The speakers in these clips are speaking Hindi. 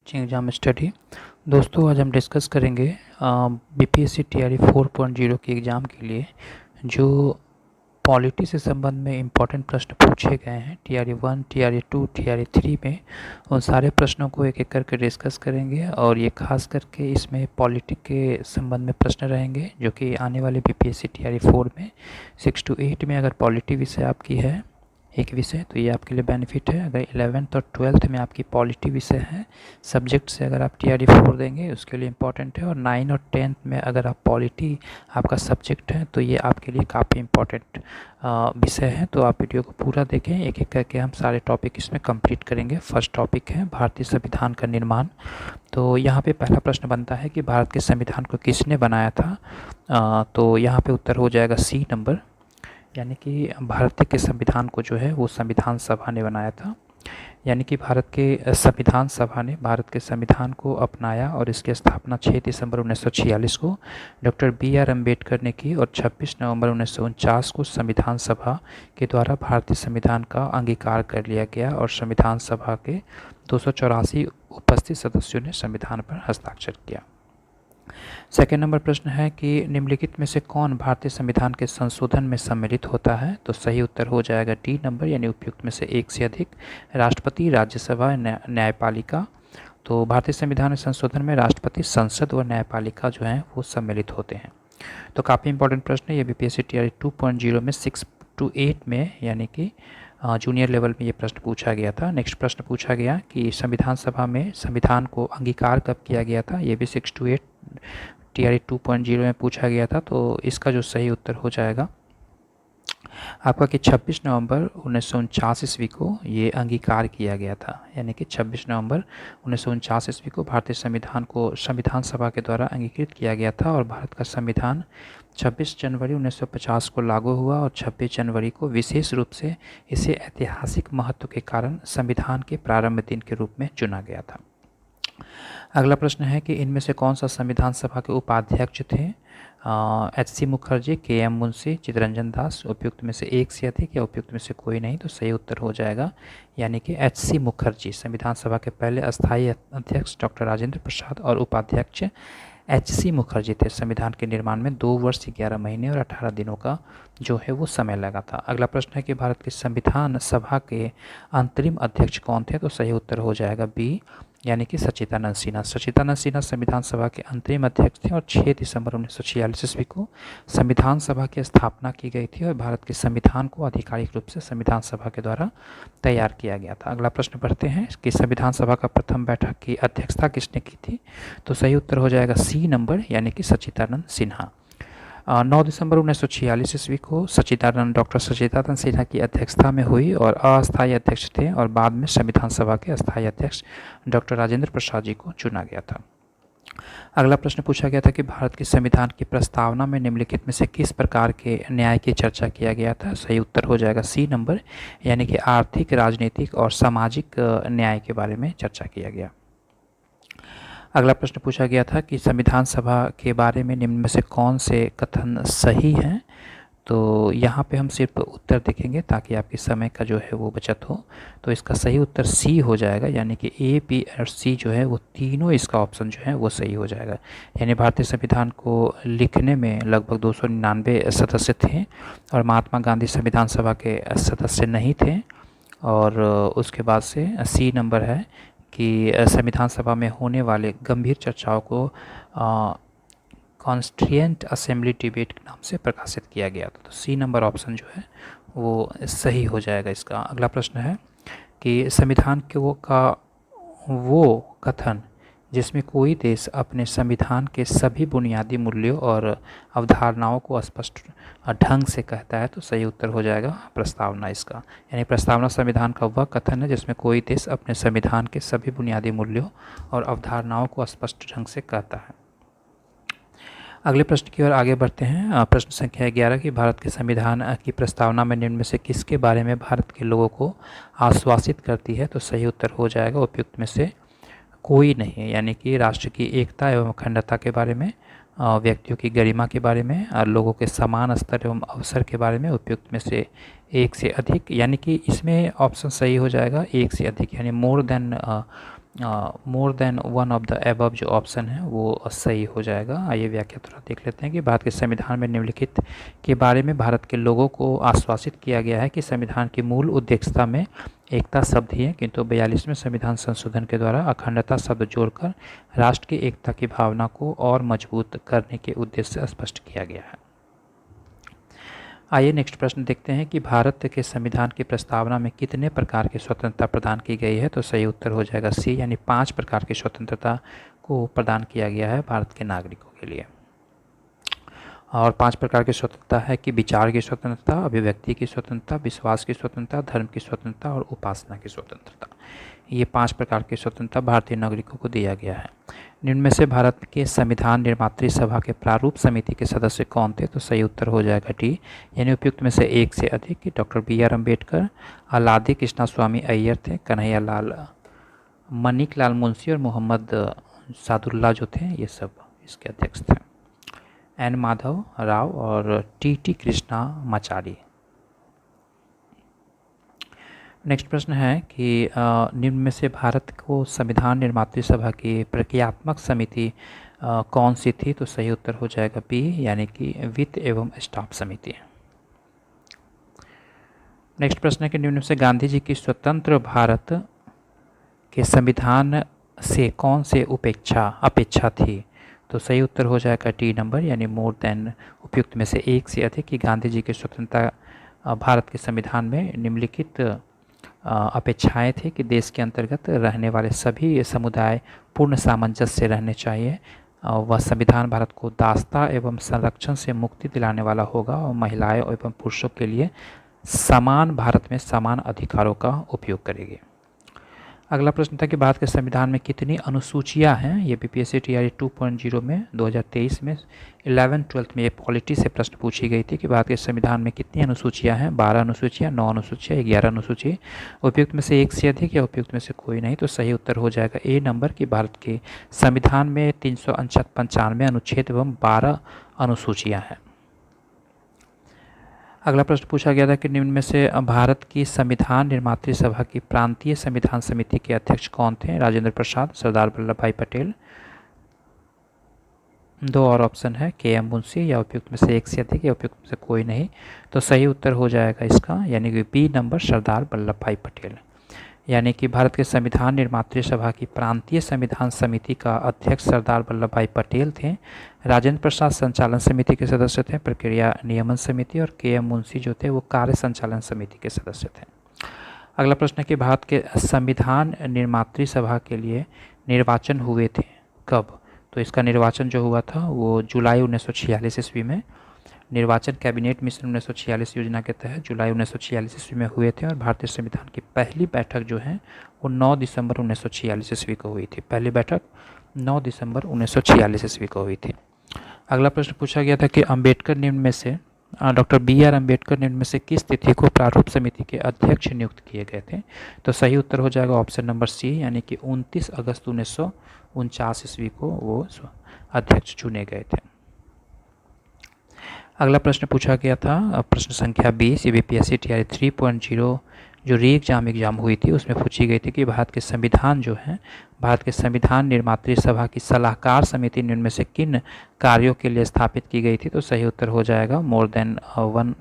Exam study. दोस्तों आज हम डिस्कस करेंगे बीपीएससी टीआरई 4.0 के एग्ज़ाम के लिए जो पॉलिटी से संबंध में इम्पॉर्टेंट प्रश्न पूछे गए हैं टीआरई 1, टीआरई 2, टीआरई 3 में। उन सारे प्रश्नों को एक एक करके डिस्कस करेंगे और ये खास करके इसमें पॉलिटी के संबंध में प्रश्न रहेंगे जो कि आने वाले बीपीएससी टीआरई 4 में 6 to 8 में अगर पॉलिटी विषय आपकी है एक विषय तो ये आपके लिए बेनिफिट है। अगर 11th और 12th में आपकी पॉलिटी विषय है सब्जेक्ट से अगर आप टीआरई 4 देंगे उसके लिए इम्पॉर्टेंट है। और 9 और 10th में अगर आप पॉलिटी आपका सब्जेक्ट है तो ये आपके लिए काफ़ी इम्पॉर्टेंट विषय है। तो आप वीडियो को पूरा देखें, एक एक करके हम सारे टॉपिक इसमें कंप्लीट करेंगे। फर्स्ट टॉपिक है भारतीय संविधान का निर्माण। तो यहाँ पे पहला प्रश्न बनता है कि भारत के संविधान को किसने बनाया था। तो यहाँ पे उत्तर हो जाएगा सी नंबर, यानी कि भारत के संविधान को जो है वो संविधान सभा ने बनाया था। यानी कि भारत के संविधान सभा ने भारत के संविधान को अपनाया और इसकी स्थापना 6 दिसंबर 1946 को डॉक्टर बी.आर. अम्बेडकर ने की और 26 नवंबर 1949 को संविधान सभा के द्वारा भारतीय संविधान का अंगीकार कर लिया गया और संविधान सभा के 284 उपस्थित सदस्यों ने संविधान पर हस्ताक्षर किया। सेकेंड नंबर प्रश्न है कि निम्नलिखित में से कौन भारतीय संविधान के संशोधन में सम्मिलित होता है। तो सही उत्तर हो जाएगा डी नंबर, यानी उपयुक्त में से एक से अधिक। राष्ट्रपति, राज्यसभा, न्यायपालिका। तो भारतीय संविधान में संशोधन में राष्ट्रपति, संसद और न्यायपालिका जो हैं वो सम्मिलित होते हैं। तो काफ़ी इंपॉर्टेंट प्रश्न है ये बीपीएससी टीआरई 2.0 में 6 to 8 में, यानी कि जूनियर लेवल में ये प्रश्न पूछा गया था। नेक्स्ट प्रश्न पूछा गया कि संविधान सभा में संविधान को अंगीकार कब किया गया था। ये भी 6 to 8 टीआरई 2.0 में पूछा गया था। तो इसका जो सही उत्तर हो जाएगा आपका कि 26 नवंबर 1949 ईस्वी को ये अंगीकार किया गया था। यानी कि 26 नवंबर 1949 ईस्वी को भारतीय संविधान को संविधान सभा के द्वारा अंगीकृत किया गया था और भारत का संविधान 26 जनवरी 1950 को लागू हुआ और 26 जनवरी को विशेष रूप से इसे ऐतिहासिक महत्व के कारण संविधान के प्रारंभ दिन के रूप में चुना गया था। अगला प्रश्न है कि इनमें से कौन सा संविधान सभा के उपाध्यक्ष थे। एच.सी. मुखर्जी, के.एम. मुंशी, चित्तरंजन दास। उपयुक्त में से एक से अधिक या उपयुक्त में से कोई नहीं। तो सही उत्तर हो जाएगा यानी कि एच.सी. मुखर्जी संविधान सभा के पहले अस्थायी अध्यक्ष डॉक्टर राजेंद्र प्रसाद और उपाध्यक्ष एच.सी. मुखर्जी थे। संविधान के निर्माण में 2 वर्ष 11 महीने और 18 दिनों का जो है वो समय लगा था। अगला प्रश्न है कि भारत के संविधान सभा के अंतरिम अध्यक्ष कौन थे। तो सही उत्तर हो जाएगा बी, यानी कि सच्चिदानंद सिन्हा। सच्चिदानंद सिन्हा संविधान सभा के अंतरिम अध्यक्ष थे और 6 दिसंबर 1946 ईस्वी को संविधान सभा की स्थापना की गई थी और भारत के संविधान को आधिकारिक रूप से संविधान सभा के द्वारा तैयार किया गया था। अगला प्रश्न पढ़ते हैं कि संविधान सभा का प्रथम बैठक की अध्यक्षता किसने की थी। तो सही उत्तर हो जाएगा सी नंबर, यानी कि सच्चिदानंद सिन्हा। 9 दिसंबर 1946 ईस्वी को डॉक्टर सच्चिदानंद सिन्हा की अध्यक्षता में हुई और अस्थायी अध्यक्ष थे और बाद में संविधान सभा के अस्थायी अध्यक्ष डॉक्टर राजेंद्र प्रसाद जी को चुना गया था। अगला प्रश्न पूछा गया था कि भारत के संविधान की प्रस्तावना में निम्नलिखित में से किस प्रकार के न्याय की चर्चा किया गया था। सही उत्तर हो जाएगा सी नंबर, यानी कि आर्थिक, राजनीतिक और सामाजिक न्याय के बारे में चर्चा किया गया। अगला प्रश्न पूछा गया था कि संविधान सभा के बारे में निम्न में से कौन से कथन सही हैं। तो यहाँ पे हम सिर्फ उत्तर देखेंगे ताकि आपके समय का जो है वो बचत हो। तो इसका सही उत्तर सी हो जाएगा, यानी कि ए, बी और सी जो है वो तीनों इसका ऑप्शन जो है वो सही हो जाएगा। यानी भारतीय संविधान को लिखने में लगभग 299 सदस्य थे और महात्मा गांधी संविधान सभा के सदस्य नहीं थे। और उसके बाद से सी नंबर है कि संविधान सभा में होने वाले गंभीर चर्चाओं को कॉन्स्टिट्यूएंट असेंबली डिबेट के नाम से प्रकाशित किया गया था। तो सी नंबर ऑप्शन जो है वो सही हो जाएगा इसका। अगला प्रश्न है कि संविधान के वो कथन जिसमें कोई देश अपने संविधान के सभी बुनियादी मूल्यों और अवधारणाओं को स्पष्ट ढंग से कहता है। तो सही उत्तर हो जाएगा प्रस्तावना इसका। यानी प्रस्तावना संविधान का वह कथन है जिसमें कोई देश अपने संविधान के सभी बुनियादी मूल्यों और अवधारणाओं को स्पष्ट ढंग से कहता है। अगले प्रश्न की ओर आगे बढ़ते हैं। प्रश्न संख्या 11 कि भारत के संविधान की प्रस्तावना में निम्न में से किसके बारे में भारत के लोगों को आश्वासित करती है। तो सही उत्तर हो जाएगा उपयुक्त में से कोई नहीं है, यानी कि राष्ट्र की एकता एवं अखंडता के बारे में, व्यक्तियों की गरिमा के बारे में, लोगों के समान स्तर एवं अवसर के बारे में। उपयुक्त में से एक से अधिक, यानी कि इसमें ऑप्शन सही हो जाएगा एक से अधिक, यानी more than more than one of the above जो ऑप्शन है वो सही हो जाएगा। आइए व्याख्या थोड़ा देख लेते हैं कि भारत के संविधान में निम्नलिखित के बारे में भारत के लोगों को आश्वासित किया गया है कि संविधान की मूल उद्देश्यता में एकता शब्द ही है, किंतु 42वें संविधान संशोधन के द्वारा अखंडता शब्द जोड़कर राष्ट्र की एकता की भावना को और मजबूत करने के उद्देश्य से स्पष्ट किया गया है। आइए नेक्स्ट प्रश्न देखते हैं कि भारत के संविधान की प्रस्तावना में कितने प्रकार की स्वतंत्रता प्रदान की गई है। तो सही उत्तर हो जाएगा सी, यानी 5 प्रकार की स्वतंत्रता को प्रदान किया गया है भारत के नागरिकों के लिए। और 5 प्रकार की स्वतंत्रता है कि विचार की स्वतंत्रता, अभिव्यक्ति की स्वतंत्रता, विश्वास की स्वतंत्रता, धर्म की स्वतंत्रता और उपासना की स्वतंत्रता। ये 5 प्रकार की स्वतंत्रता भारतीय नागरिकों को दिया गया है। निम्न में से भारत के संविधान निर्मात्री सभा के प्रारूप समिति के सदस्य कौन थे। तो सही उत्तर हो जाएगा डी, यानी उपयुक्त में से एक से अधिक। Doctor B R. Ambedkar, Alladi Krishnaswami Ayyar थे, कन्हैया लाल, मनिक लाल मुंशी और मोहम्मद सादुल्ला जो थे, ये सब इसके अध्यक्ष थे। एन माधव राव और टी कृष्णा माचारी। नेक्स्ट प्रश्न है कि निम्न में से भारत को संविधान निर्मात्री सभा की प्रक्रियात्मक समिति कौन सी थी। तो सही उत्तर हो जाएगा बी, यानी कि वित्त एवं स्टाफ समिति। नेक्स्ट प्रश्न है कि निम्न में से गांधी जी की स्वतंत्र भारत के संविधान से कौन से अपेक्षा थी। तो सही उत्तर हो जाएगा डी नंबर, यानी मोर देन। उपयुक्त में से एक से अधिक कि गांधी जी की स्वतंत्रता भारत के संविधान में निम्नलिखित अपेक्षाएं थी कि देश के अंतर्गत रहने वाले सभी समुदाय पूर्ण सामंजस्य से रहने चाहिए। वह संविधान भारत को दासता एवं संरक्षण से मुक्ति दिलाने वाला होगा और महिलाएं एवं पुरुषों के लिए समान भारत में समान अधिकारों का उपयोग करेगी। अगला प्रश्न था कि भारत के संविधान में कितनी अनुसूचियां हैं। ये बीपीएससी टीआरई 2.0 में 2023 में 11th-12th में ये पॉलिटी से प्रश्न पूछी गई थी कि भारत के संविधान में कितनी अनुसूचियां हैं। 12 अनुसूचियां, 9 अनुसूचियां, 11 अनुसूची। उपयुक्त में से एक से अधिक या उपयुक्त में से कोई नहीं। तो सही उत्तर हो जाएगा ए नंबर कि भारत के संविधान में 395 अनुच्छेद एवं 12 अनुसूचियाँ हैं। अगला प्रश्न पूछा गया था कि निम्न में से भारत की संविधान निर्मात्री सभा की प्रांतीय संविधान समिति के अध्यक्ष कौन थे। राजेंद्र प्रसाद, सरदार वल्लभ भाई पटेल। 2 और ऑप्शन है, के.एम. मुंशी, या उपयुक्त में से एक से अधिक या उपयुक्त में से कोई नहीं। तो सही उत्तर हो जाएगा इसका, यानी कि बी नंबर, सरदार वल्लभ भाई पटेल। यानी कि भारत के संविधान निर्मात्री सभा की प्रांतीय संविधान समिति का अध्यक्ष सरदार वल्लभ भाई पटेल थे। राजेंद्र प्रसाद संचालन समिति के सदस्य थे, प्रक्रिया नियमन समिति, और के.एम. मुंशी जो थे वो कार्य संचालन समिति के सदस्य थे। अगला प्रश्न है कि भारत के संविधान निर्मात्री सभा के लिए निर्वाचन हुए थे कब। तो इसका निर्वाचन जो हुआ था वो जुलाई 1946 ईस्वी में। निर्वाचन कैबिनेट मिशन 1946 योजना के तहत जुलाई 1946 ईस्वी में हुए थे और भारतीय संविधान की पहली बैठक जो है वो 9 दिसंबर 1946 ईस्वी को हुई थी। पहली बैठक 9 दिसंबर 1946 ईस्वी को हुई थी। अगला प्रश्न पूछा गया था कि अम्बेडकर निम्न में से डॉक्टर बी.आर. अम्बेडकर निम्न में से किस तिथि को प्रारूप समिति के अध्यक्ष नियुक्त किए गए थे। तो सही उत्तर हो जाएगा ऑप्शन नंबर सी, यानी कि 29 अगस्त 1949 ईस्वी को वो अध्यक्ष चुने गए थे। अगला प्रश्न पूछा गया था प्रश्न संख्या 20, बीपीएससी टीआरई 3.0 जो री एग्जाम हुई थी उसमें पूछी गई थी कि भारत के संविधान जो है, भारत के संविधान निर्मात्री सभा की सलाहकार समिति निम्न में से किन कार्यों के लिए स्थापित की गई थी। तो सही उत्तर हो जाएगा मोर देन वन,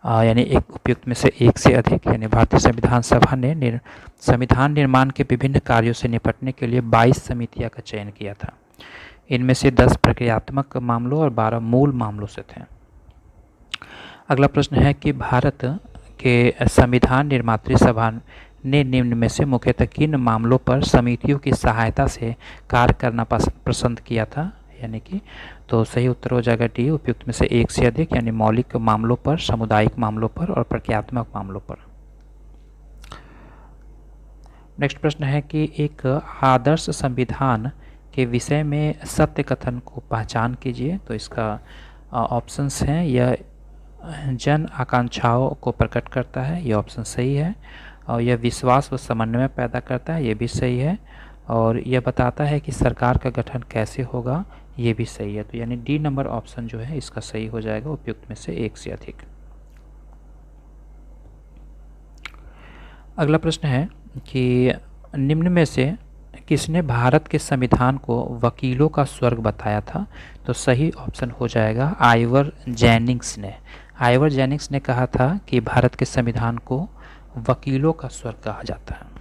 यानी एक उपयुक्त में से एक से अधिक। यानी भारतीय संविधान सभा ने संविधान निर्माण के विभिन्न कार्यों से निपटने के लिए 22 समितियाँ का चयन किया था। इनमें से 10 प्रक्रियात्मक मामलों और 12 मूल मामलों से थे। अगला प्रश्न है कि भारत के संविधान निर्मात्री सभा ने निम्न में से मुख्यतः किन मामलों पर समितियों की सहायता से कार्य करना पसंद किया था। यानी कि तो सही उत्तर हो जाएगा डी, उपयुक्त में से एक से अधिक, यानी मौलिक मामलों पर, सामुदायिक मामलों पर और प्रक्रियात्मक मामलों पर। नेक्स्ट प्रश्न है कि एक आदर्श संविधान के विषय में सत्य कथन को पहचान कीजिए। तो इसका ऑप्शंस हैं, यह जन आकांक्षाओं को प्रकट करता है, ये ऑप्शन सही है। और यह विश्वास व समन्वय पैदा करता है, ये भी सही है। और यह बताता है कि सरकार का गठन कैसे होगा, ये भी सही है। तो यानी डी नंबर ऑप्शन जो है इसका सही हो जाएगा, उपयुक्त में से एक से अधिक। अगला प्रश्न है कि निम्न में से किसने भारत के संविधान को वकीलों का स्वर्ग बताया था? तो सही ऑप्शन हो जाएगा आइवर जेनिंग्स ने। आइवर जेनिंग्स ने कहा था कि भारत के संविधान को वकीलों का स्वर्ग कहा जाता है।